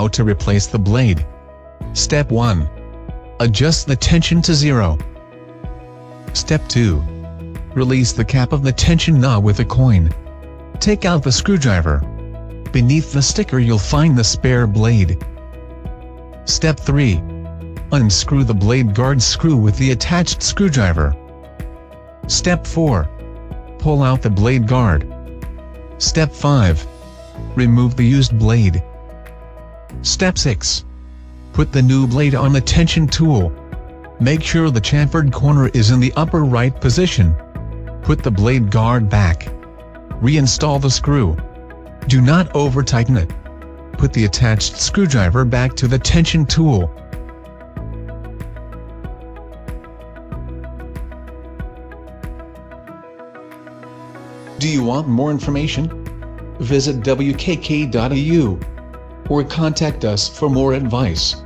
How to replace the blade. Step 1. Adjust the tension to 0. Step 2. Release the cap of the tension knob with a coin. Take out the screwdriver. Beneath the sticker you'll find the spare blade. Step 3. Unscrew the blade guard screw with the attached screwdriver. Step 4. Pull out the blade guard. Step 5. Remove the used blade. Step 6. Put the new blade on the tension tool. Make sure the chamfered corner is in the upper right position. Put the blade guard back. Reinstall the screw. Do not over-tighten it. Put the attached screwdriver back to the tension tool. Do you want more information? Visit wkk.eu or contact us for more advice.